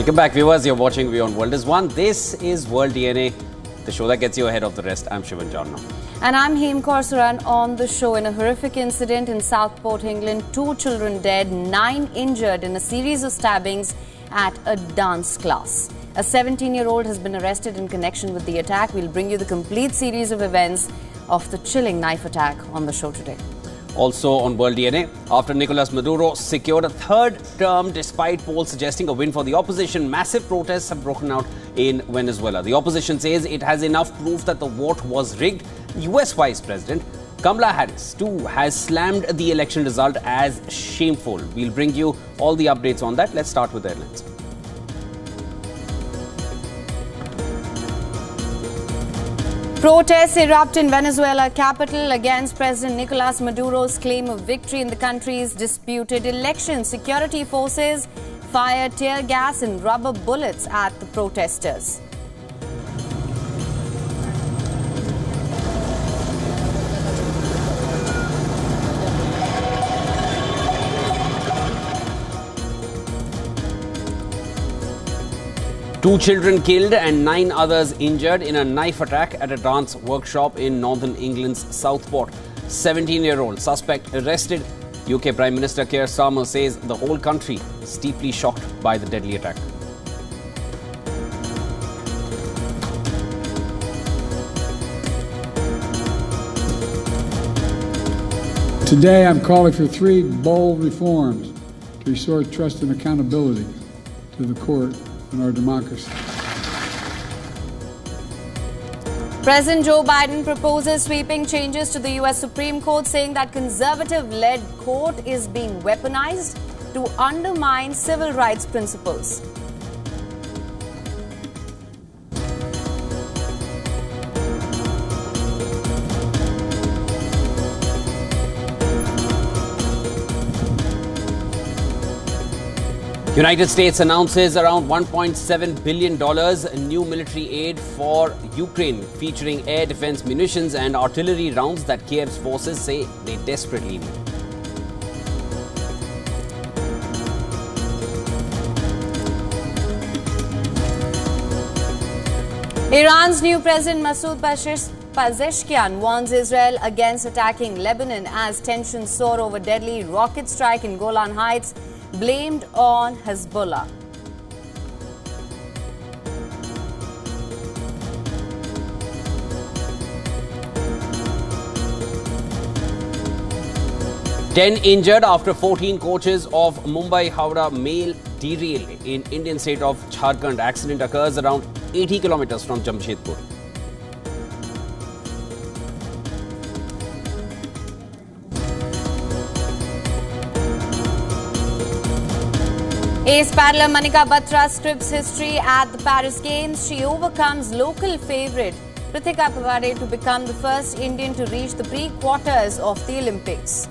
Welcome back, viewers. You're watching WION World is One. This is World DNA, the show that gets you ahead of the rest. I'm Shivan Janna. And I'm Heem Korsaran. On the show, in a horrific incident in Southport, England, 2 children dead, 9 injured in a series of stabbings at a dance class. A 17-year-old has been arrested in connection with the attack. We'll bring you the complete series of events of the chilling knife attack on the show today. Also on World DNA, after Nicolas Maduro secured a 3rd term despite polls suggesting a win for the opposition, massive protests have broken out in Venezuela. The opposition says it has enough proof that the vote was rigged. US Vice President Kamala Harris too has slammed the election result as shameful. We'll bring you all the updates on that. Let's start with the headlines. Protests erupt in Venezuela capital against President Nicolas Maduro's claim of victory in the country's disputed election. Security forces fired tear gas and rubber bullets at the protesters. Two children killed and 9 others injured in a knife attack at a dance workshop in northern England's Southport. 17-year-old suspect arrested. UK Prime Minister Keir Starmer says the whole country is deeply shocked by the deadly attack. Today I'm calling for 3 bold reforms to restore trust and accountability to the court and our democracy. President Joe Biden proposes sweeping changes to the US Supreme Court, saying that conservative-led court is being weaponized to undermine civil rights principles. United States announces around $1.7 billion new military aid for Ukraine, featuring air defense munitions and artillery rounds that Kiev's forces say they desperately need. Iran's new president Masoud Pezeshkian warns Israel against attacking Lebanon as tensions soar over deadly rocket strike in Golan Heights, blamed on Hezbollah. Ten injured after 14 coaches of Mumbai-Howrah mail derail in Indian state of Jharkhand. Accident occurs around 80 kilometers from Jamshedpur. Ace paddler Manika Batra scripts history at the Paris Games. She overcomes local favourite Prithika Paware to become the first Indian to reach the pre-quarters of the Olympics.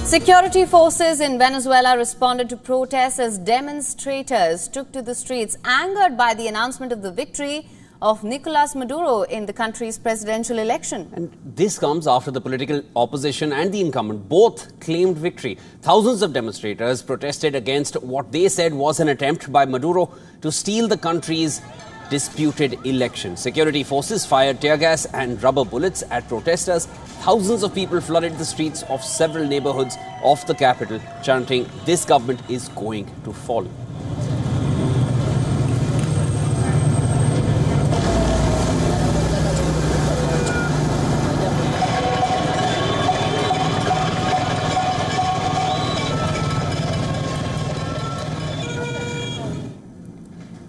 Security forces in Venezuela responded to protests as demonstrators took to the streets, angered by the announcement of the victory of Nicolas Maduro in the country's presidential election. And this comes after the political opposition and the incumbent both claimed victory. Thousands of demonstrators protested against what they said was an attempt by Maduro to steal the country's disputed election. Security forces fired tear gas and rubber bullets at protesters. Thousands of people flooded the streets of several neighborhoods of the capital, chanting, "This government is going to fall."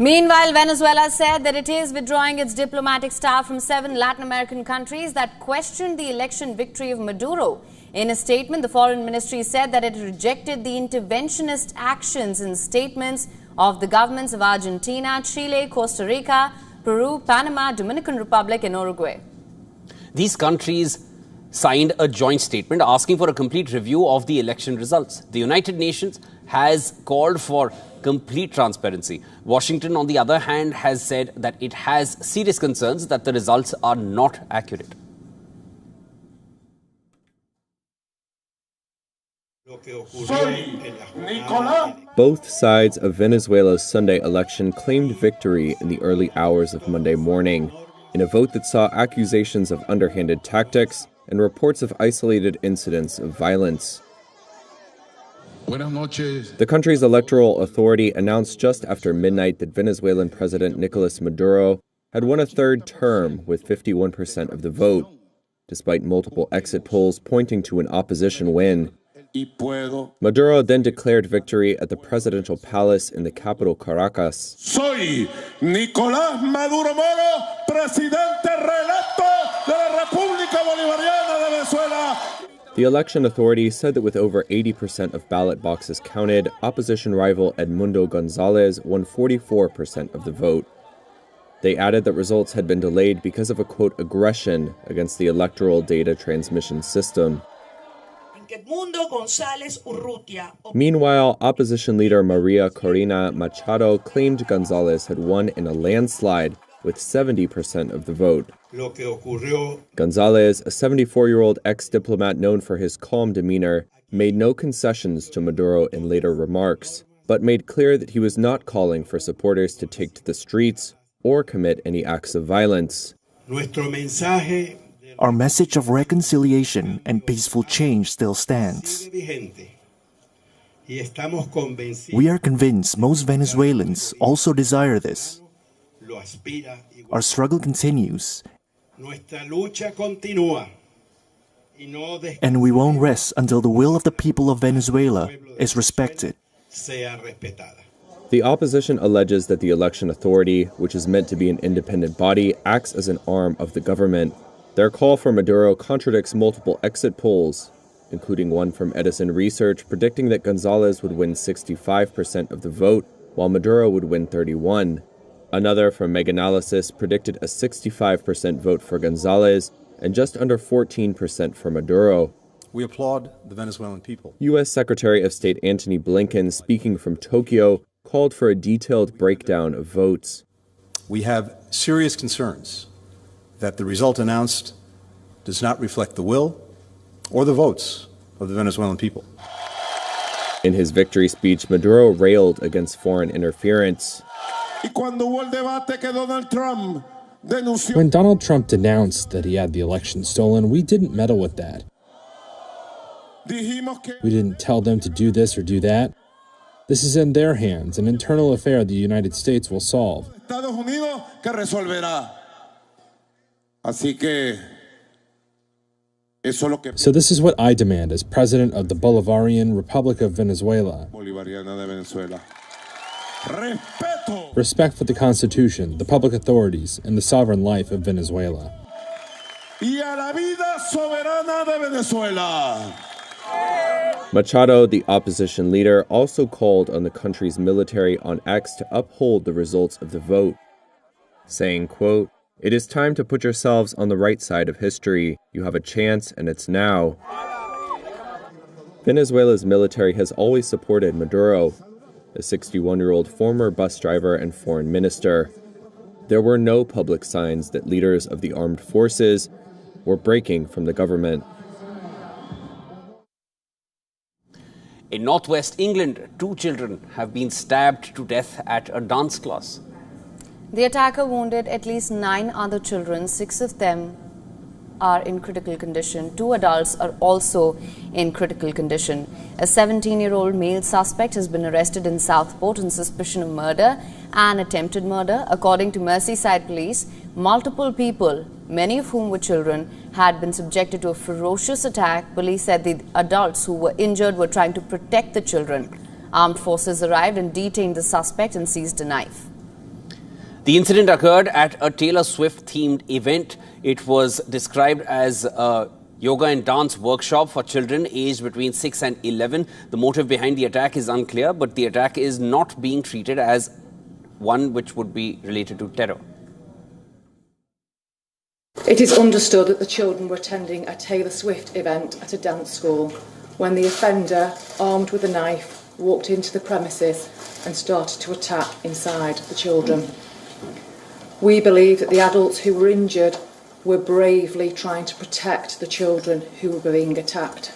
Meanwhile, Venezuela said that it is withdrawing its diplomatic staff from 7 Latin American countries that questioned the election victory of Maduro. In a statement, the Foreign Ministry said that it rejected the interventionist actions and statements of the governments of Argentina, Chile, Costa Rica, Peru, Panama, Dominican Republic and Uruguay. These countries signed a joint statement asking for a complete review of the election results. The United Nations has called for complete transparency. Washington, on the other hand, has said that it has serious concerns that the results are not accurate. Both sides of Venezuela's Sunday election claimed victory in the early hours of Monday morning, in a vote that saw accusations of underhanded tactics and reports of isolated incidents of violence. The country's electoral authority announced just after midnight that Venezuelan President Nicolas Maduro had won a third term with 51% of the vote, despite multiple exit polls pointing to an opposition win. Maduro then declared victory at the presidential palace in the capital, Caracas. Soy Nicolás Maduro Moro, presidente reelecto de la República Bolivariana de Venezuela. The election authority said that with over 80% of ballot boxes counted, opposition rival Edmundo Gonzalez won 44% of the vote. They added that results had been delayed because of a, quote, aggression against the electoral data transmission system. Meanwhile, opposition leader Maria Corina Machado claimed Gonzalez had won in a landslide with 70% of the vote. Gonzalez, a 74-year-old ex-diplomat known for his calm demeanor, made no concessions to Maduro in later remarks, but made clear that he was not calling for supporters to take to the streets or commit any acts of violence. Our message of reconciliation and peaceful change still stands. We are convinced most Venezuelans also desire this. Our struggle continues, and we won't rest until the will of the people of Venezuela is respected. The opposition alleges that the election authority, which is meant to be an independent body, acts as an arm of the government. Their call for Maduro contradicts multiple exit polls, including one from Edison Research predicting that Gonzalez would win 65% of the vote, while Maduro would win 31%. Another from Meganalysis predicted a 65% vote for Gonzalez and just under 14% for Maduro. We applaud the Venezuelan people. U.S. Secretary of State Antony Blinken, speaking from Tokyo, called for a detailed breakdown of votes. We have serious concerns that the result announced does not reflect the will or the votes of the Venezuelan people. In his victory speech, Maduro railed against foreign interference. When Donald Trump denounced that he had the election stolen, we didn't meddle with that. We didn't tell them to do this or do that. This is in their hands, an internal affair the United States will solve. So this is what I demand as President of the Bolivarian Republic of Venezuela. Respect for the Constitution, the public authorities, and the sovereign life of Venezuela. Machado, the opposition leader, also called on the country's military on X to uphold the results of the vote, saying, quote, "It is time to put yourselves on the right side of history. You have a chance, and it's now." Venezuela's military has always supported Maduro, a 61-year-old former bus driver and foreign minister. There were no public signs that leaders of the armed forces were breaking from the government. In northwest England, 2 children have been stabbed to death at a dance class. The attacker wounded at least 9 other children. 6 of them are in critical condition. 2 adults are also in critical condition. A 17-year-old male suspect has been arrested in Southport on suspicion of murder and attempted murder. According to Merseyside police, multiple people, many of whom were children, had been subjected to a ferocious attack. Police said the adults who were injured were trying to protect the children. Armed forces arrived and detained the suspect and seized a knife. The incident occurred at a Taylor Swift-themed event. It was described as a yoga and dance workshop for children aged between 6 and 11. The motive behind the attack is unclear, but the attack is not being treated as one which would be related to terror. It is understood that the children were attending a Taylor Swift event at a dance school when the offender, armed with a knife, walked into the premises and started to attack inside the children. We believe that the adults who were injured were bravely trying to protect the children who were being attacked.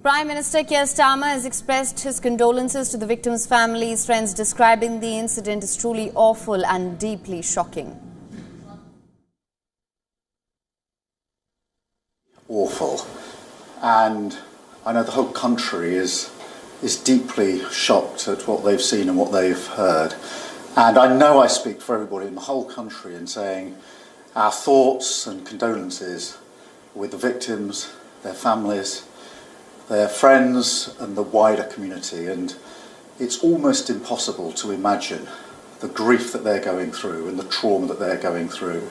Prime Minister Keir Starmer has expressed his condolences to the victims' families, friends, describing the incident as truly awful and deeply shocking. Awful. And I know the whole country is deeply shocked at what they've seen and what they've heard. And I know I speak for everybody in the whole country in saying our thoughts and condolences with the victims, their families, their friends and the wider community. And it's almost impossible to imagine the grief that they're going through and the trauma that they're going through.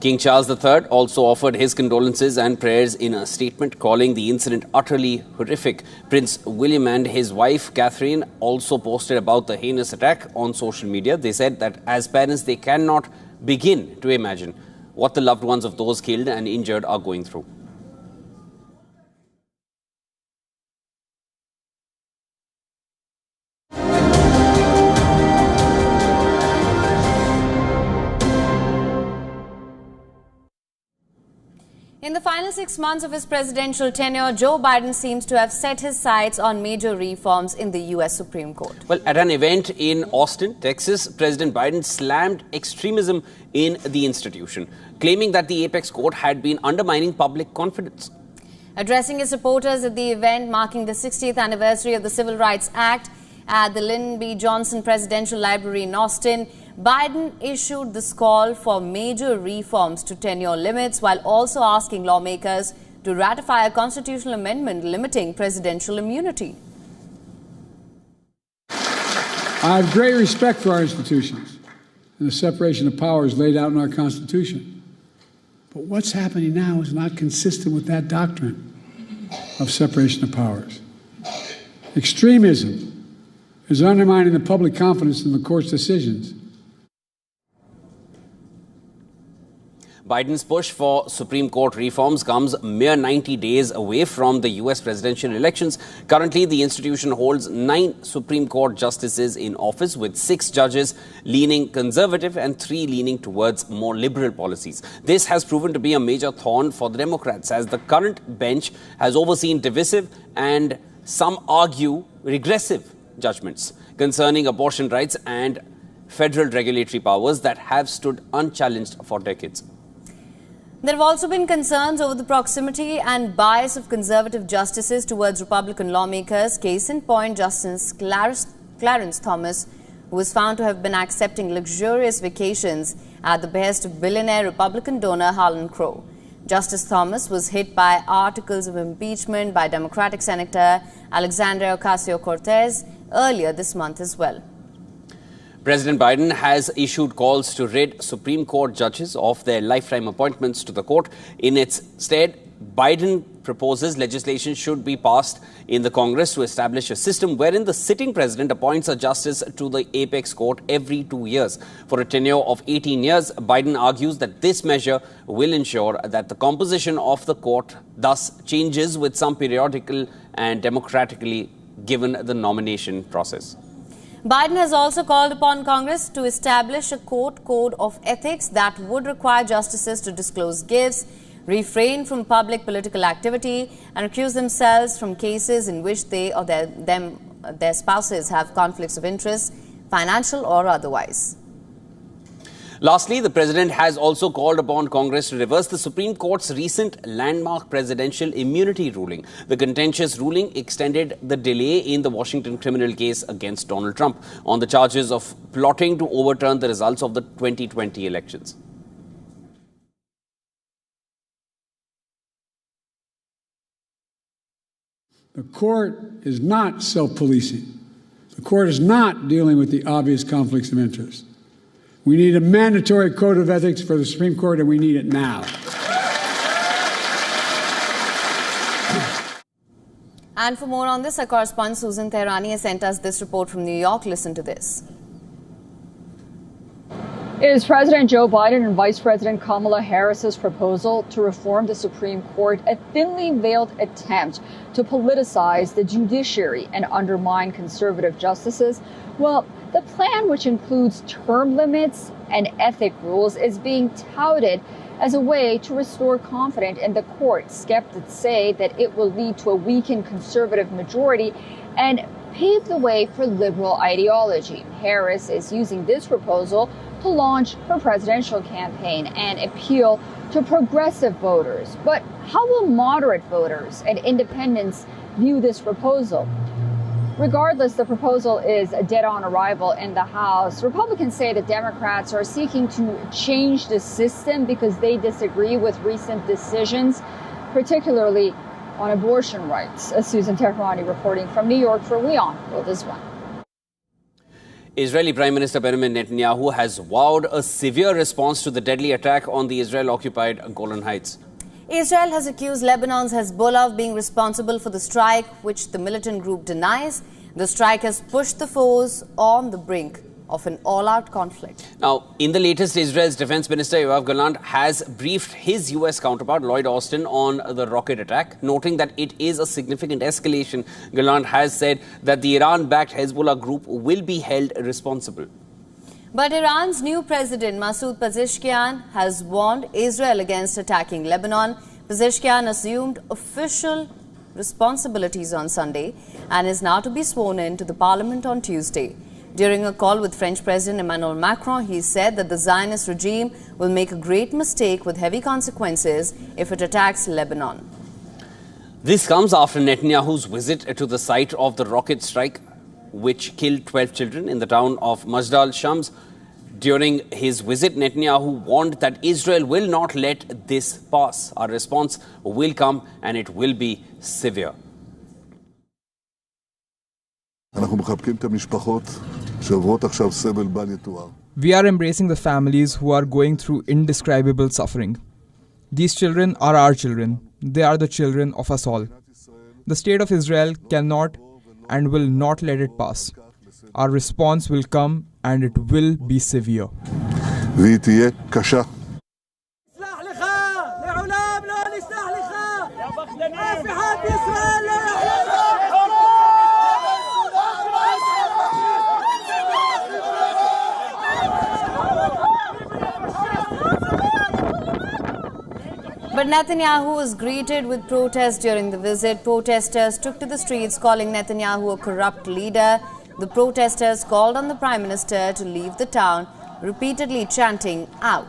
King Charles III also offered his condolences and prayers in a statement, calling the incident utterly horrific. Prince William and his wife Catherine also posted about the heinous attack on social media. They said that as parents they cannot begin to imagine what the loved ones of those killed and injured are going through. In the final 6 months of his presidential tenure, Joe Biden seems to have set his sights on major reforms in the U.S. Supreme Court. Well, at an event in Austin, Texas, President Biden slammed extremism in the institution, claiming that the apex court had been undermining public confidence. Addressing his supporters at the event marking the 60th anniversary of the Civil Rights Act at the Lyndon B. Johnson Presidential Library in Austin, Biden issued this call for major reforms to tenure limits while also asking lawmakers to ratify a constitutional amendment limiting presidential immunity. I have great respect for our institutions and the separation of powers laid out in our Constitution. But what's happening now is not consistent with that doctrine of separation of powers. Extremism is undermining the public confidence in the court's decisions. Biden's push for Supreme Court reforms comes mere 90 days away from the U.S. presidential elections. Currently, the institution holds 9 Supreme Court justices in office, with 6 judges leaning conservative and 3 leaning towards more liberal policies. This has proven to be a major thorn for the Democrats, as the current bench has overseen divisive and, some argue, regressive judgments concerning abortion rights and federal regulatory powers that have stood unchallenged for decades. There have also been concerns over the proximity and bias of conservative justices towards Republican lawmakers. Case in point, Justice Clarence Thomas, who was found to have been accepting luxurious vacations at the behest of billionaire Republican donor Harlan Crow. Justice Thomas was hit by articles of impeachment by Democratic Senator Alexandria Ocasio-Cortez earlier this month as well. President Biden has issued calls to rid Supreme Court judges of their lifetime appointments to the court. In its stead, Biden proposes legislation should be passed in the Congress to establish a system wherein the sitting president appoints a justice to the apex court every 2 years. For a tenure of 18 years, Biden argues that this measure will ensure that the composition of the court thus changes with some periodical and democratically given the nomination process. Biden has also called upon Congress to establish a court code of ethics that would require justices to disclose gifts, refrain from public political activity, and recuse themselves from cases in which they or their spouses have conflicts of interest, financial or otherwise. Lastly, the president has also called upon Congress to reverse the Supreme Court's recent landmark presidential immunity ruling. The contentious ruling extended the delay in the Washington criminal case against Donald Trump on the charges of plotting to overturn the results of the 2020 elections. The court is not self-policing. The court is not dealing with the obvious conflicts of interest. We need a mandatory code of ethics for the Supreme Court, and we need it now. And for more on this, our correspondent Susan Tehrani has sent us this report from New York. Listen to this. Is President Joe Biden and Vice President Kamala Harris's proposal to reform the Supreme Court a thinly veiled attempt to politicize the judiciary and undermine conservative justices? Well, the plan, which includes term limits and ethic rules, is being touted as a way to restore confidence in the court. Skeptics say that it will lead to a weakened conservative majority and pave the way for liberal ideology. Harris is using this proposal to launch her presidential campaign and appeal to progressive voters. But how will moderate voters and independents view this proposal? Regardless, the proposal is dead on arrival in the House. Republicans say the Democrats are seeking to change the system because they disagree with recent decisions, particularly on abortion rights. Susan Tehrani reporting from New York for WION The World. Israeli Prime Minister Benjamin Netanyahu has vowed a severe response to the deadly attack on the Israel-occupied Golan Heights. Israel has accused Lebanon's Hezbollah of being responsible for the strike, which the militant group denies. The strike has pushed the foes on the brink of an all-out conflict. Now, in the latest, Israel's Defense Minister Yoav Gallant has briefed his U.S. counterpart Lloyd Austin on the rocket attack, noting that it is a significant escalation. Gallant has said that the Iran-backed Hezbollah group will be held responsible. But Iran's new president, Masoud Pezeshkian, has warned Israel against attacking Lebanon. Pezeshkian assumed official responsibilities on Sunday and is now to be sworn in to the parliament on Tuesday. During a call with French President Emmanuel Macron, he said that the Zionist regime will make a great mistake with heavy consequences if it attacks Lebanon. This comes after Netanyahu's visit to the site of the rocket strike, which killed 12 children in the town of Majdal Shams. During his visit, Netanyahu warned that Israel will not let this pass. Our response will come and it will be severe. We are embracing the families who are going through indescribable suffering. These children are our children. They are the children of us all. The state of Israel cannot and will not let it pass. Our response will come and it will be severe. But Netanyahu was greeted with protests during the visit. Protesters took to the streets calling Netanyahu a corrupt leader. The protesters called on the Prime Minister to leave the town, repeatedly chanting out.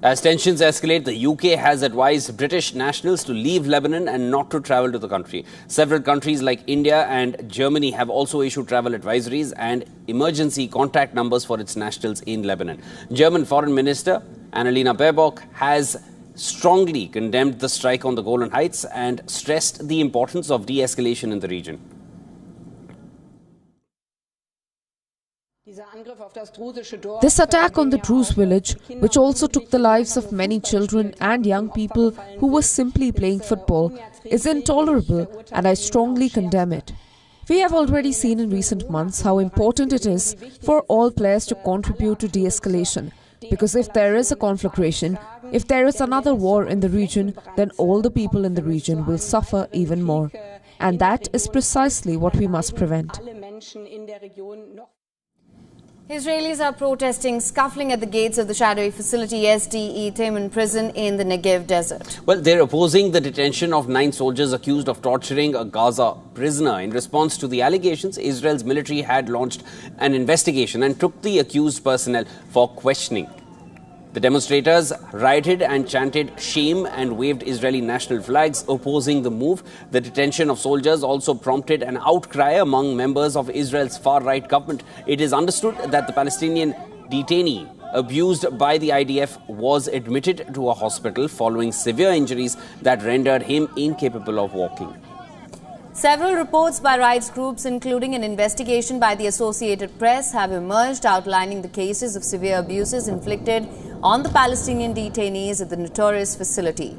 As tensions escalate, the UK has advised British nationals to leave Lebanon and not to travel to the country. Several countries like India and Germany have also issued travel advisories and emergency contact numbers for its nationals in Lebanon. German Foreign Minister Annalena Baerbock has strongly condemned the strike on the Golan Heights and stressed the importance of de-escalation in the region. This attack on the Druze village, which also took the lives of many children and young people who were simply playing football, is intolerable and I strongly condemn it. We have already seen in recent months how important it is for all players to contribute to de-escalation. Because if there is a conflagration, if there is another war in the region, then all the people in the region will suffer even more. And that is precisely what we must prevent. Israelis are protesting, scuffling at the gates of the shadowy facility SDE Teman prison in the Negev desert. Well, they're opposing the detention of 9 soldiers accused of torturing a Gaza prisoner. In response to the allegations, Israel's military had launched an investigation and took the accused personnel for questioning. The demonstrators rioted and chanted shame and waved Israeli national flags opposing the move. The detention of soldiers also prompted an outcry among members of Israel's far-right government. It is understood that the Palestinian detainee abused by the IDF was admitted to a hospital following severe injuries that rendered him incapable of walking. Several reports by rights groups, including an investigation by the Associated Press, have emerged outlining the cases of severe abuses inflicted on the Palestinian detainees at the notorious facility.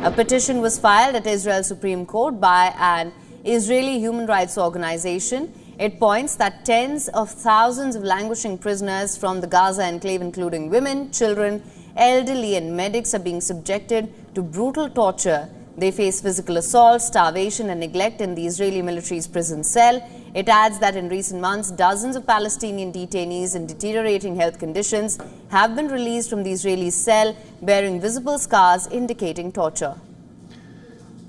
A petition was filed at Israel's Supreme Court by an Israeli human rights organization. It points that tens of thousands of languishing prisoners from the Gaza enclave, including women, children, elderly and medics, are being subjected to brutal torture. They face physical assault, starvation and neglect in the Israeli military's prison cell. It adds that in recent months, dozens of Palestinian detainees in deteriorating health conditions have been released from the Israeli cell, bearing visible scars indicating torture.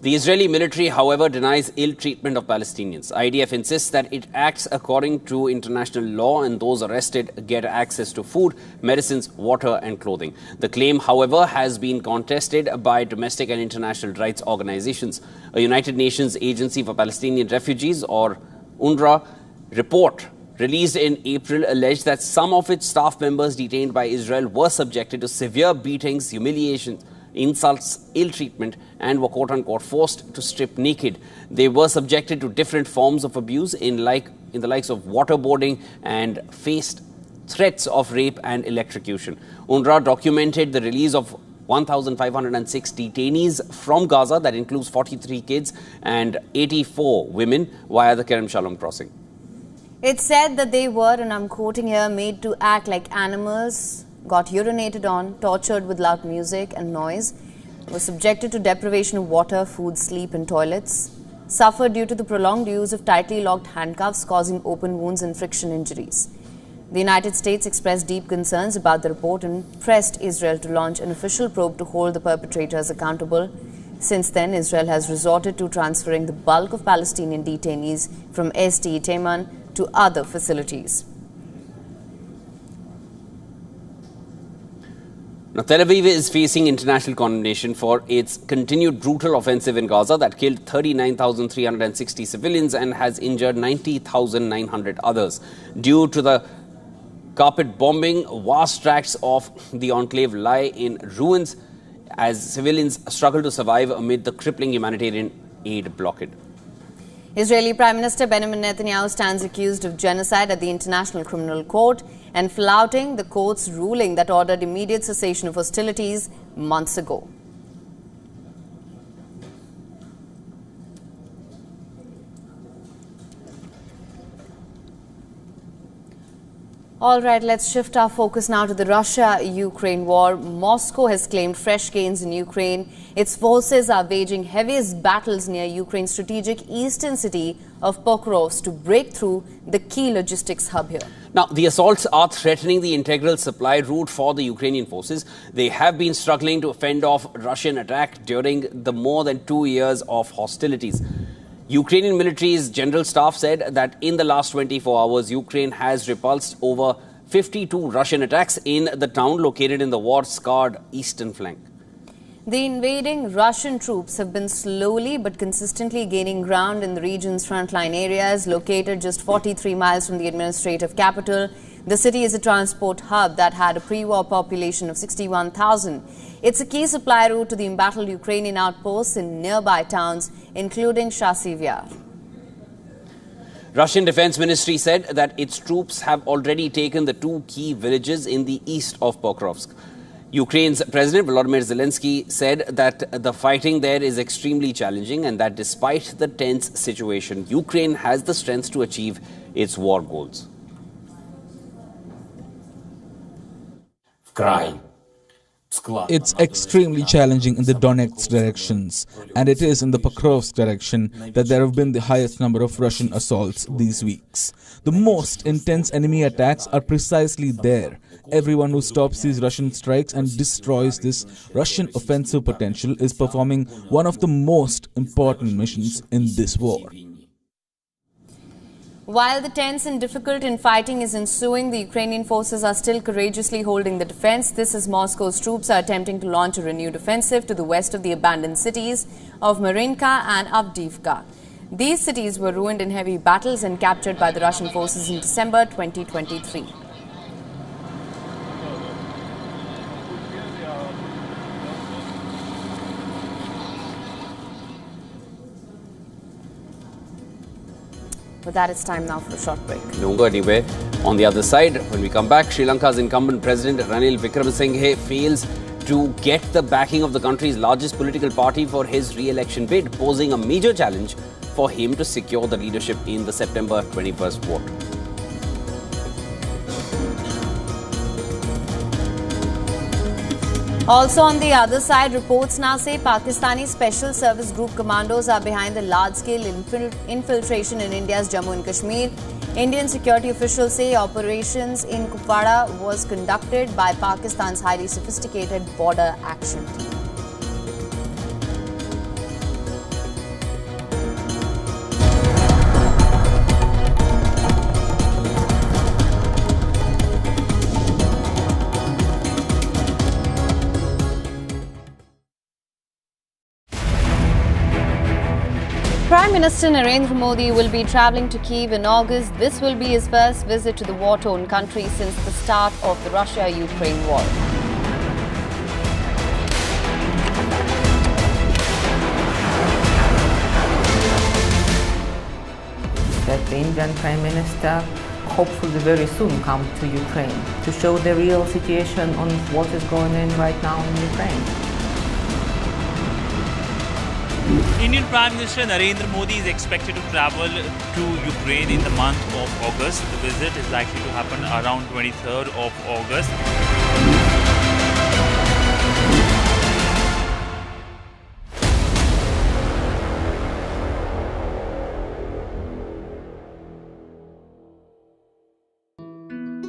The Israeli military, however, denies ill treatment of Palestinians. IDF insists that it acts according to international law and those arrested get access to food, medicines, water and clothing. The claim, however, has been contested by domestic and international rights organizations. A United Nations Agency for Palestinian Refugees, or UNRWA, report released in April alleged that some of its staff members detained by Israel were subjected to severe beatings, humiliations, insults, ill treatment and were quote-unquote forced to strip naked. They were subjected to different forms of abuse in the likes of waterboarding and faced threats of rape and electrocution. UNRWA documented the release of 1,506 detainees from Gaza, that includes 43 kids and 84 women, via the Kerem Shalom crossing. It said that they were, and I'm quoting here, made to act like animals, got urinated on, tortured with loud music and noise, were subjected to deprivation of water, food, sleep and toilets, suffered due to the prolonged use of tightly locked handcuffs causing open wounds and friction injuries. The United States expressed deep concerns about the report and pressed Israel to launch an official probe to hold the perpetrators accountable. Since then, Israel has resorted to transferring the bulk of Palestinian detainees from ST Teman to other facilities. Now, Tel Aviv is facing international condemnation for its continued brutal offensive in Gaza that killed 39,360 civilians and has injured 90,900 others. Due to the carpet bombing, vast tracts of the enclave lie in ruins as civilians struggle to survive amid the crippling humanitarian aid blockade. Israeli Prime Minister Benjamin Netanyahu stands accused of genocide at the International Criminal Court and flouting the court's ruling that ordered immediate cessation of hostilities months ago. All right, let's shift our focus now to the Russia-Ukraine war. Moscow has claimed fresh gains in Ukraine. Its forces are waging heaviest battles near Ukraine's strategic eastern city of Pokrovsk to break through the key logistics hub here. Now, the assaults are threatening the integral supply route for the Ukrainian forces. They have been struggling to fend off Russian attack during the more than 2 years of hostilities. Ukrainian military's general staff said that in the last 24 hours, Ukraine has repulsed over 52 Russian attacks in the town located in the war-scarred eastern flank. The invading Russian troops have been slowly but consistently gaining ground in the region's frontline areas, located just 43 miles from the administrative capital. The city is a transport hub that had a pre-war population of 61,000. It's a key supply route to the embattled Ukrainian outposts in nearby towns, including Chasiv. Russian Defense Ministry said that its troops have already taken the 2 key villages in the east of Pokrovsk. Ukraine's President Volodymyr Zelensky said that the fighting there is extremely challenging and that despite the tense situation, Ukraine has the strength to achieve its war goals. It's extremely challenging in the Donetsk directions, and it is in the Pokrovsk direction that there have been the highest number of Russian assaults these weeks. The most intense enemy attacks are precisely there. Everyone who stops these Russian strikes and destroys this Russian offensive potential is performing one of the most important missions in this war. While the tense and difficult fighting is ensuing, the Ukrainian forces are still courageously holding the defense. This as Moscow's troops are attempting to launch a renewed offensive to the west of the abandoned cities of Marinka and Avdiivka. These cities were ruined in heavy battles and captured by the Russian forces in December 2023. With that, it's time now for a short break. Don't go anywhere. On the other side, when we come back, Sri Lanka's incumbent president Ranil Wickremesinghe fails to get the backing of the country's largest political party for his re-election bid, posing a major challenge for him to secure the leadership in the September 21st vote. Also on the other side, reports now say Pakistani Special Service Group commandos are behind the large-scale infiltration in India's Jammu and Kashmir. Indian security officials say operations in Kupwara was conducted by Pakistan's highly sophisticated border action team. Prime Minister Narendra Modi will be travelling to Kyiv in August. This will be his first visit to the war-torn country since the start of the Russia-Ukraine war. That the Indian Prime Minister hopefully very soon come to Ukraine to show the real situation on what is going on right now in Ukraine. Indian Prime Minister Narendra Modi is expected to travel to Ukraine in the month of August. The visit is likely to happen around 23rd of August.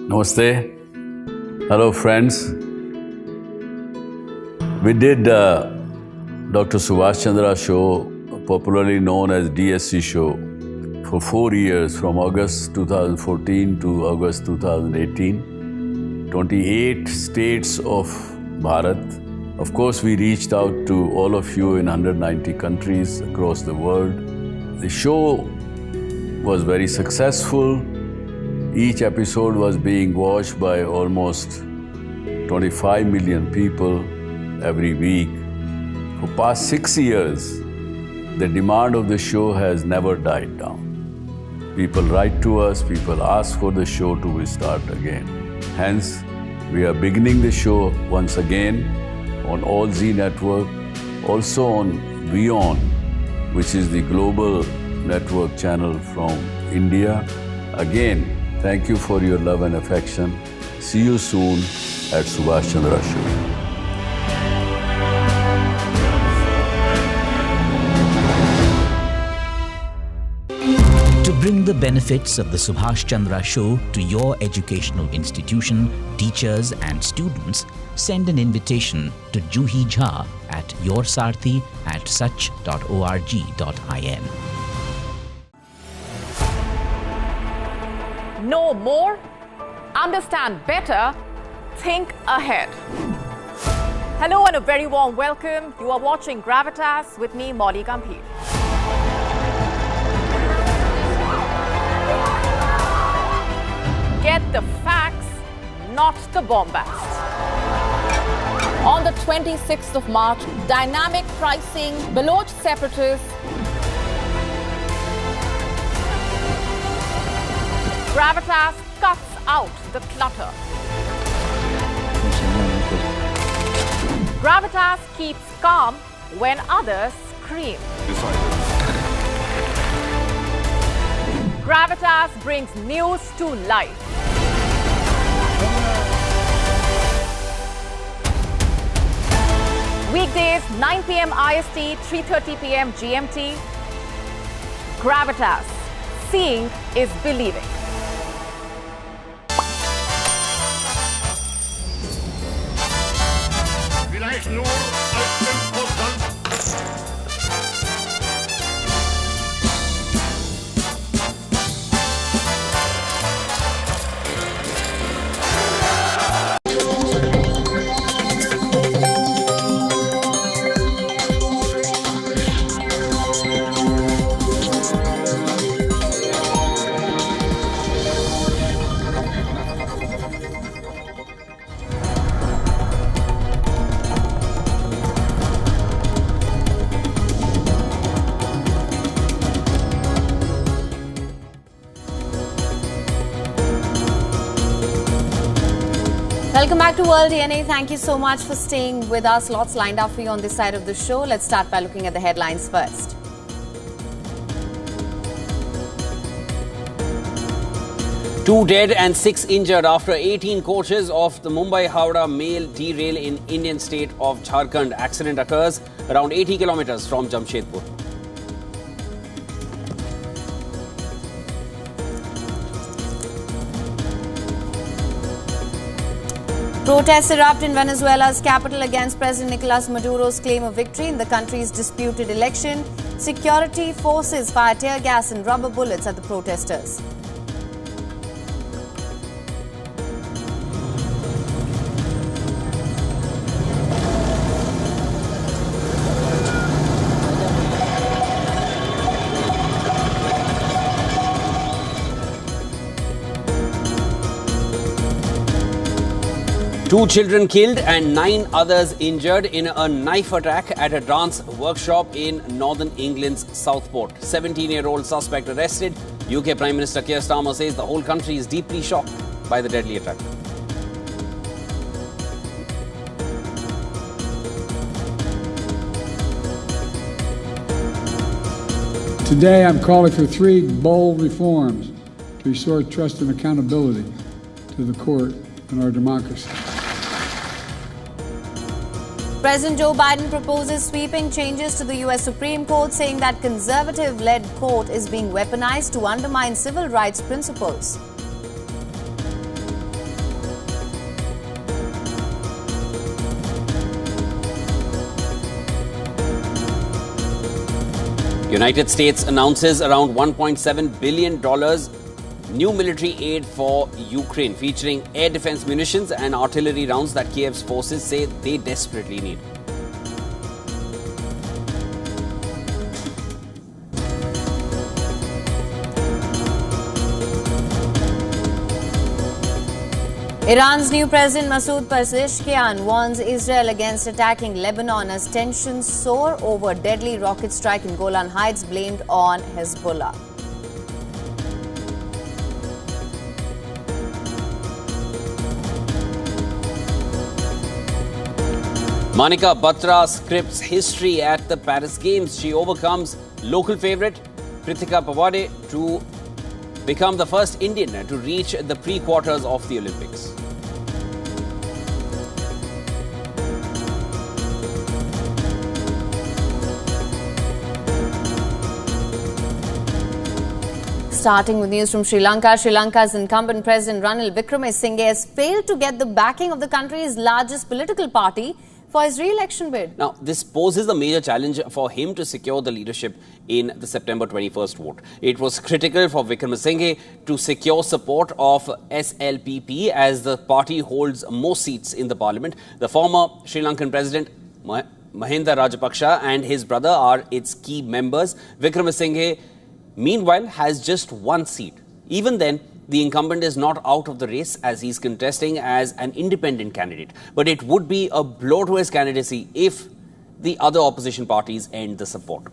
Namaste. Hello friends. We did Dr. Subhash Chandra show, popularly known as DSC show, for 4 years from August 2014 to August 2018. 28 states of Bharat. Of course, we reached out to all of you in 190 countries across the world. The show was very successful. Each episode was being watched by almost 25 million people every week. For past 6 years, the demand of the show has never died down. People write to us, people ask for the show to restart again. Hence, we are beginning the show once again on All Z Network, also on WION, which is the global network channel from India. Again, thank you for your love and affection. See you soon at Subhash Chandra Show. To bring the benefits of the Subhash Chandra Show to your educational institution, teachers and students, send an invitation to Juhi Jha at yoursarthi@such.org.in. Know more, understand better, think ahead. Hello and a very warm welcome. You are watching Gravitas with me, Molly Gambhir. Get the facts, not the bombast. On the 26th of March, dynamic pricing, Baloch separatists, Gravitas cuts out the clutter. Gravitas keeps calm when others scream. Gravitas brings news to life. Weekdays, 9 p.m. IST, 3:30 p.m. GMT. Gravitas. Seeing is believing. Vielleicht nur als Imposant. Welcome back to World DNA. Thank you so much for staying with us. Lots lined up for you on this side of the show. Let's start by looking at the headlines first. Two dead and 6 injured after 18 coaches of the Mumbai-Howrah mail derail in Indian state of Jharkhand. Accident occurs around 80 kilometers from Jamshedpur. Protests erupt in Venezuela's capital against President Nicolas Maduro's claim of victory in the country's disputed election. Security forces fire tear gas and rubber bullets at the protesters. Two children killed and 9 others injured in a knife attack at a dance workshop in northern England's Southport. 17-year-old suspect arrested. UK Prime Minister Keir Starmer says the whole country is deeply shocked by the deadly attack. Today, I'm calling for 3 bold reforms to restore trust and accountability to the court and our democracy. President Joe Biden proposes sweeping changes to the U.S. Supreme Court, saying that conservative-led court is being weaponized to undermine civil rights principles. United States announces around $1.7 billion new military aid for Ukraine, featuring air defense munitions and artillery rounds that Kiev's forces say they desperately need. Iran's new president Masoud Pezeshkian warns Israel against attacking Lebanon as tensions soar over deadly rocket strike in Golan Heights blamed on Hezbollah. Manika Batra scripts history at the Paris Games. She overcomes local favourite Pritika Pawade to become the first Indian to reach the pre-quarters of the Olympics. Starting with news from Sri Lanka, Sri Lanka's incumbent President Ranil Wickremesinghe has failed to get the backing of the country's largest political party for his re-election bid. Now, this poses a major challenge for him to secure the leadership in the September 21st vote. It was critical for Wickremesinghe to secure support of SLPP as the party holds most seats in the parliament. The former Sri Lankan president Mahinda Rajapaksa and his brother are its key members. Wickremesinghe, meanwhile, has just 1 seat. Even then, the incumbent is not out of the race as he's contesting as an independent candidate. But it would be a blow to his candidacy if the other opposition parties end the support.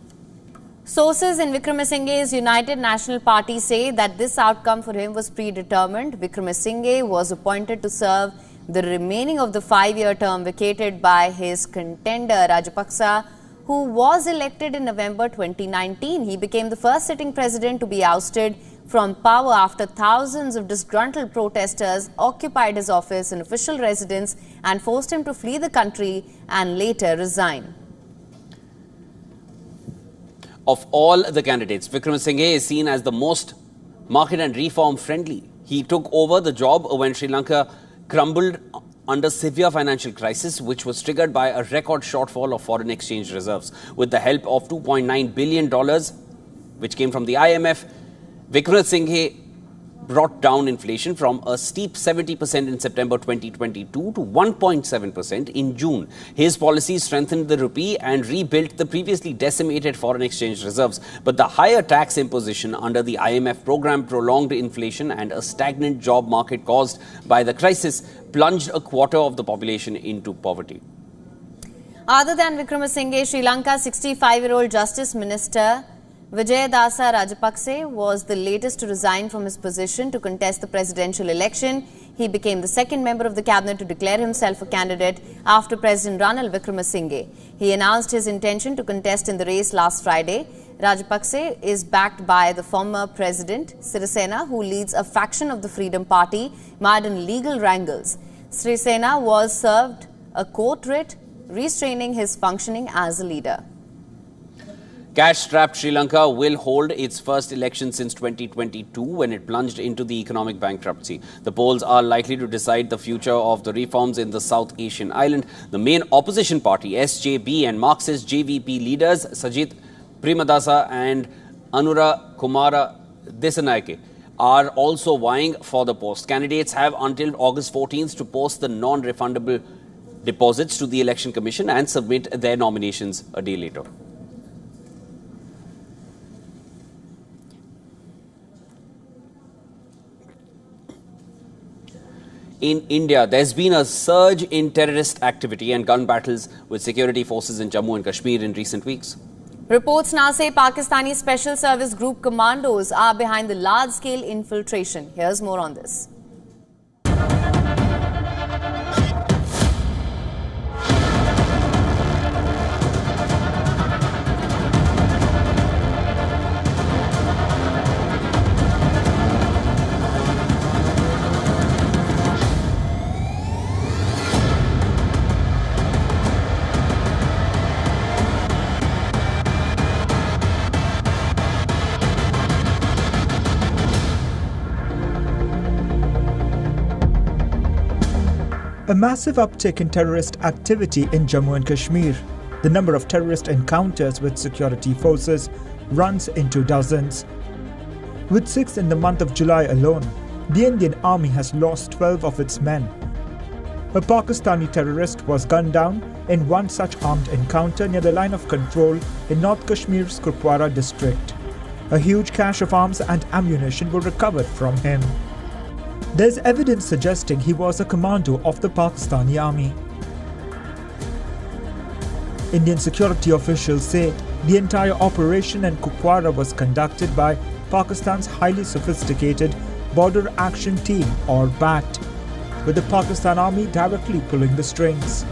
Sources in Wickremesinghe's United National Party say that this outcome for him was predetermined. Wickremesinghe was appointed to serve the remaining of the 5-year term vacated by his contender Rajapaksa, who was elected in November 2019. He became the first sitting president to be ousted from power after thousands of disgruntled protesters occupied his office and official residence and forced him to flee the country and later resign. Of all the candidates, Wickremesinghe is seen as the most market and reform friendly. He took over the job when Sri Lanka crumbled under severe financial crisis, which was triggered by a record shortfall of foreign exchange reserves. With the help of $2.9 billion, which came from the IMF, Wickremesinghe brought down inflation from a steep 70% in September 2022 to 1.7% in June. His policies strengthened the rupee and rebuilt the previously decimated foreign exchange reserves. But the higher tax imposition under the IMF program, prolonged inflation and a stagnant job market caused by the crisis plunged a quarter of the population into poverty. Other than Wickremesinghe, Sri Lanka's 65-year-old Justice Minister Vijayadasa Rajapakse was the latest to resign from his position to contest the presidential election. He became the second member of the cabinet to declare himself a candidate after President Ranil Wickremesinghe. He announced his intention to contest in the race last Friday. Rajapakse is backed by the former president, Sirisena, who leads a faction of the Freedom Party mired in legal wrangles. Sirisena was served a court writ restraining his functioning as a leader. Cash-strapped Sri Lanka will hold its first election since 2022 when it plunged into the economic bankruptcy. The polls are likely to decide the future of the reforms in the South Asian island. The main opposition party, SJB, and Marxist JVP leaders Sajith Premadasa and Anura Kumara Desanayake are also vying for the post. Candidates have until August 14th to post the non-refundable deposits to the Election Commission and submit their nominations a day later. In India, there's been a surge in terrorist activity and gun battles with security forces in Jammu and Kashmir in recent weeks. Reports now say Pakistani Special Service Group commandos are behind the large-scale infiltration. Here's more on this. A massive uptick in terrorist activity in Jammu and Kashmir. The number of terrorist encounters with security forces runs into dozens. With 6 in the month of July alone, the Indian Army has lost 12 of its men. A Pakistani terrorist was gunned down in one such armed encounter near the line of control in North Kashmir's Kupwara district. A huge cache of arms and ammunition were recovered from him. There's evidence suggesting he was a commando of the Pakistani army. Indian security officials say the entire operation in Kupwara was conducted by Pakistan's highly sophisticated Border Action Team or BAT, with the Pakistan Army directly pulling the strings.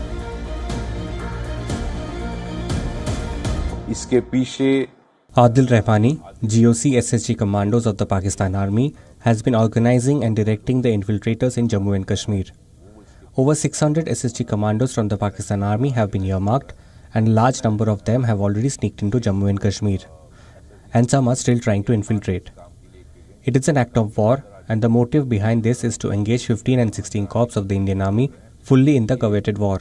Adil Rahmani, GOC SSG commandos of the Pakistan Army, has been organizing and directing the infiltrators in Jammu and Kashmir. Over 600 SSG commandos from the Pakistan Army have been earmarked, and a large number of them have already sneaked into Jammu and Kashmir, and some are still trying to infiltrate. It is an act of war, and the motive behind this is to engage 15 and 16 corps of the Indian Army fully in the coveted war.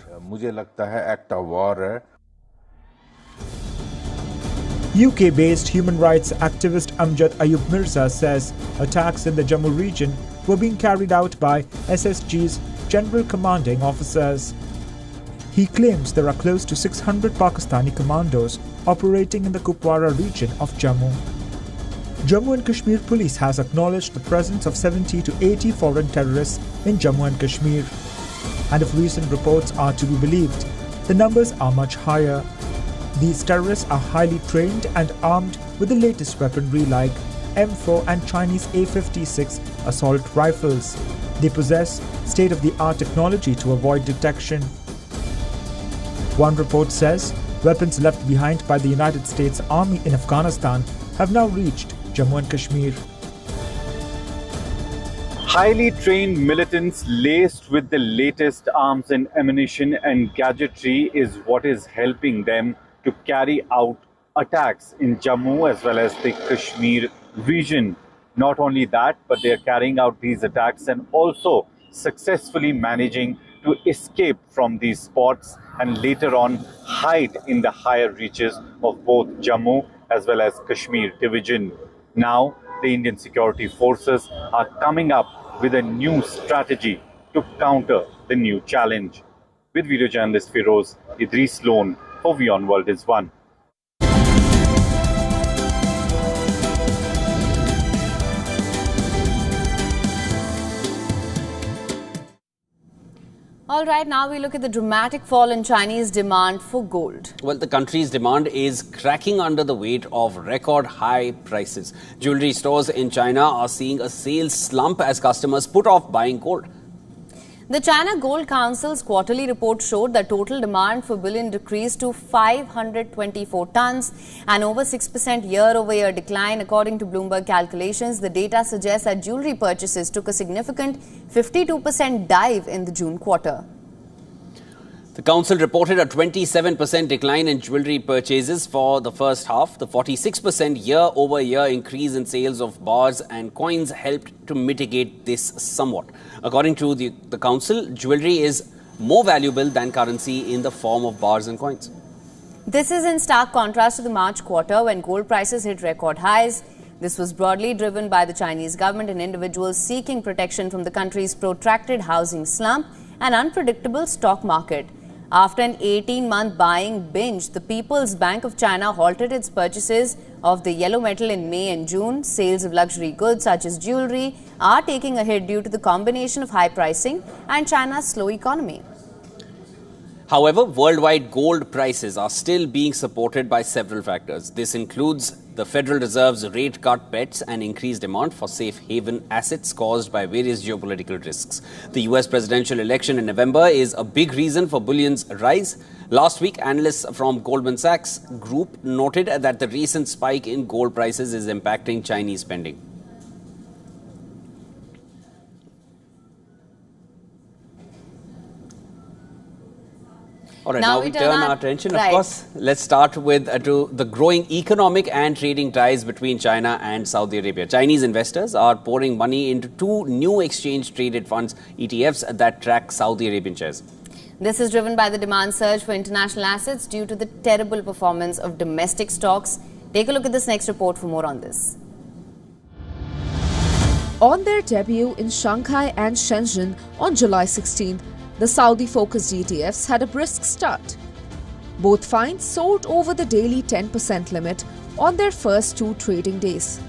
UK-based human rights activist Amjad Ayub Mirza says attacks in the Jammu region were being carried out by SSG's general commanding officers. He claims there are close to 600 Pakistani commandos operating in the Kupwara region of Jammu. Jammu and Kashmir police has acknowledged the presence of 70 to 80 foreign terrorists in Jammu and Kashmir. And if recent reports are to be believed, the numbers are much higher. These terrorists are highly trained and armed with the latest weaponry like M4 and Chinese A56 assault rifles. They possess state-of-the-art technology to avoid detection. One report says weapons left behind by the United States Army in Afghanistan have now reached Jammu and Kashmir. Highly trained militants laced with the latest arms and ammunition and gadgetry is what is helping them to carry out attacks in Jammu as well as the Kashmir region. Not only that, but they are carrying out these attacks and also successfully managing to escape from these spots and later on hide in the higher reaches of both Jammu as well as Kashmir division. Now, the Indian security forces are coming up with a new strategy to counter the new challenge. With video journalist Firoz, Idris Lone for WION World is One. All right, now we look at the dramatic fall in Chinese demand for gold. Well, the country's demand is cracking under the weight of record high prices. Jewelry stores in China are seeing a sales slump as customers put off buying gold. The China Gold Council's quarterly report showed that total demand for bullion decreased to 524 tons, an over 6% year-over-year decline. According to Bloomberg calculations, the data suggests that jewelry purchases took a significant 52% dive in the June quarter. The council reported a 27% decline in jewelry purchases for the first half. The 46% year-over-year increase in sales of bars and coins helped to mitigate this somewhat. According to the council, jewelry is more valuable than currency in the form of bars and coins. This is in stark contrast to the March quarter when gold prices hit record highs. This was broadly driven by the Chinese government and individuals seeking protection from the country's protracted housing slump and unpredictable stock market. After an 18-month buying binge, the People's Bank of China halted its purchases of the yellow metal in May and June. Sales of luxury goods such as jewelry are taking a hit due to the combination of high pricing and China's slow economy. However, worldwide gold prices are still being supported by several factors. This includes the Federal Reserve's rate cut bets and increased demand for safe haven assets caused by various geopolitical risks. The US presidential election in November is a big reason for bullion's rise. Last week, analysts from Goldman Sachs Group noted that the recent spike in gold prices is impacting Chinese spending. All right, now we turn our attention, of course. Let's start with to the growing economic and trading ties between China and Saudi Arabia. Chinese investors are pouring money into two new exchange-traded funds, ETFs, that track Saudi Arabian shares. This is driven by the demand surge for international assets due to the terrible performance of domestic stocks. Take a look at this next report for more on this. On their debut in Shanghai and Shenzhen on July 16th, the Saudi-focused ETFs had a brisk start. Both funds soared over the daily 10% limit on their first two trading days.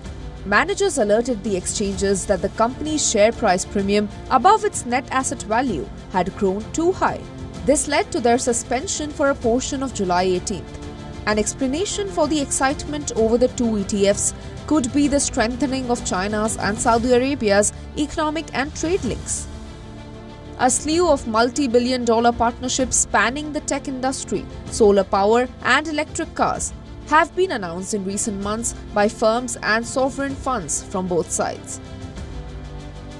Managers alerted the exchanges that the company's share price premium above its net asset value had grown too high. This led to their suspension for a portion of July 18th. An explanation for the excitement over the two ETFs could be the strengthening of China's and Saudi Arabia's economic and trade links. A slew of multi-billion-dollar partnerships spanning the tech industry, solar power and electric cars have been announced in recent months by firms and sovereign funds from both sides.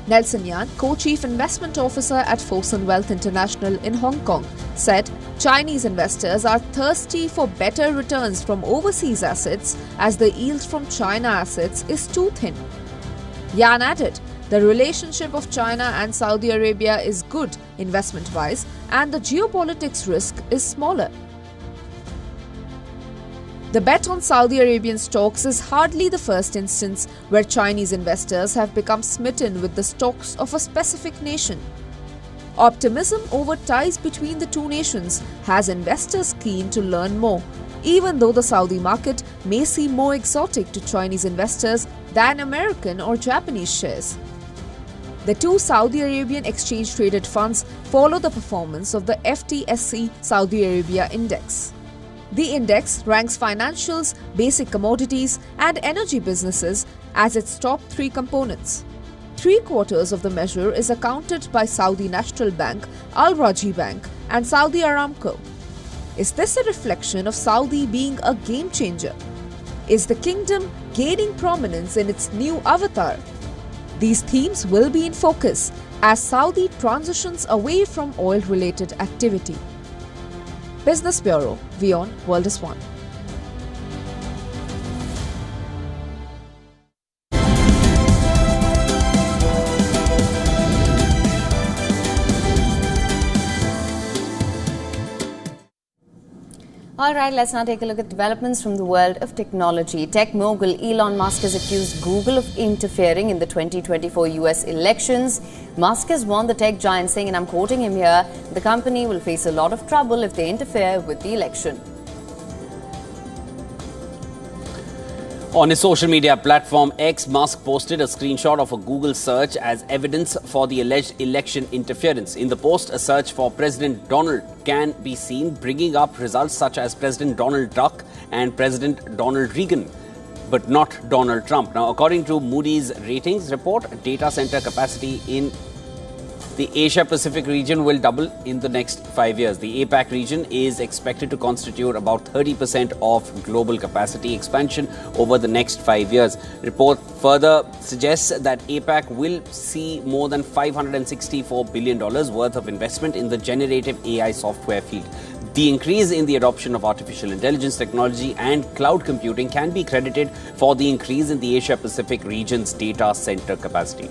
Nelson Yan, co-chief investment officer at Fosun Wealth International in Hong Kong, said Chinese investors are thirsty for better returns from overseas assets as the yield from China assets is too thin. Yan added, the relationship of China and Saudi Arabia is good investment-wise and the geopolitics risk is smaller. The bet on Saudi Arabian stocks is hardly the first instance where Chinese investors have become smitten with the stocks of a specific nation. Optimism over ties between the two nations has investors keen to learn more, even though the Saudi market may seem more exotic to Chinese investors than American or Japanese shares. The two Saudi Arabian exchange-traded funds follow the performance of the FTSE Saudi Arabia Index. The index ranks financials, basic commodities and energy businesses as its top three components. 3/4 of the measure is accounted by Saudi National Bank, Al Rajhi Bank and Saudi Aramco. Is this a reflection of Saudi being a game changer? Is the kingdom gaining prominence in its new avatar? These themes will be in focus as Saudi transitions away from oil-related activity. Business Bureau, WION World is One. All right, let's now take a look at developments from the world of technology. Tech mogul Elon Musk has accused Google of interfering in the 2024 US elections. Musk has warned the tech giant, saying, and I'm quoting him here, the company will face a lot of trouble if they interfere with the election. On his social media platform X, Musk posted a screenshot of a Google search as evidence for the alleged election interference. In the post, a search for President Donald can be seen, bringing up results such as President Donald Duck and President Donald Reagan, but not Donald Trump. Now, according to Moody's ratings report, data center capacity in the Asia-Pacific region will double in the next 5 years. The APAC region is expected to constitute about 30% of global capacity expansion over the next 5 years. Report further suggests that APAC will see more than $564 billion worth of investment in the generative AI software field. The increase in the adoption of artificial intelligence technology and cloud computing can be credited for the increase in the Asia-Pacific region's data center capacity.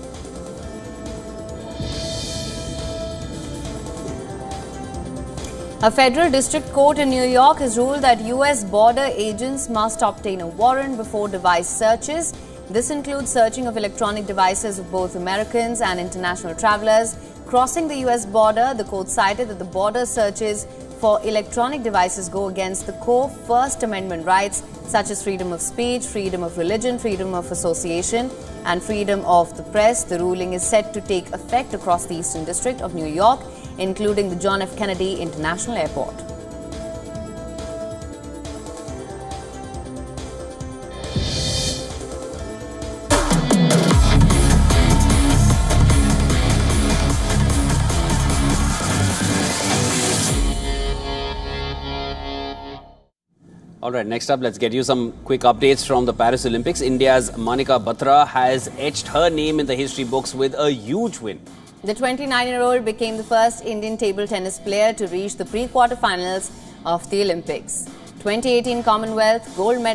A federal district court in New York has ruled that U.S. border agents must obtain a warrant before device searches. This includes searching of electronic devices of both Americans and international travelers crossing the U.S. border. The court cited that the border searches for electronic devices go against the core First Amendment rights such as freedom of speech, freedom of religion, freedom of association, and freedom of the press. The ruling is set to take effect across the Eastern District of New York, including the John F. Kennedy International Airport. All right, next up, let's get you some quick updates from the Paris Olympics. India's Manika Batra has etched her name in the history books with a huge win. The 29-year-old became the first Indian table tennis player to reach the pre-quarterfinals of the Olympics. 2018 Commonwealth gold medal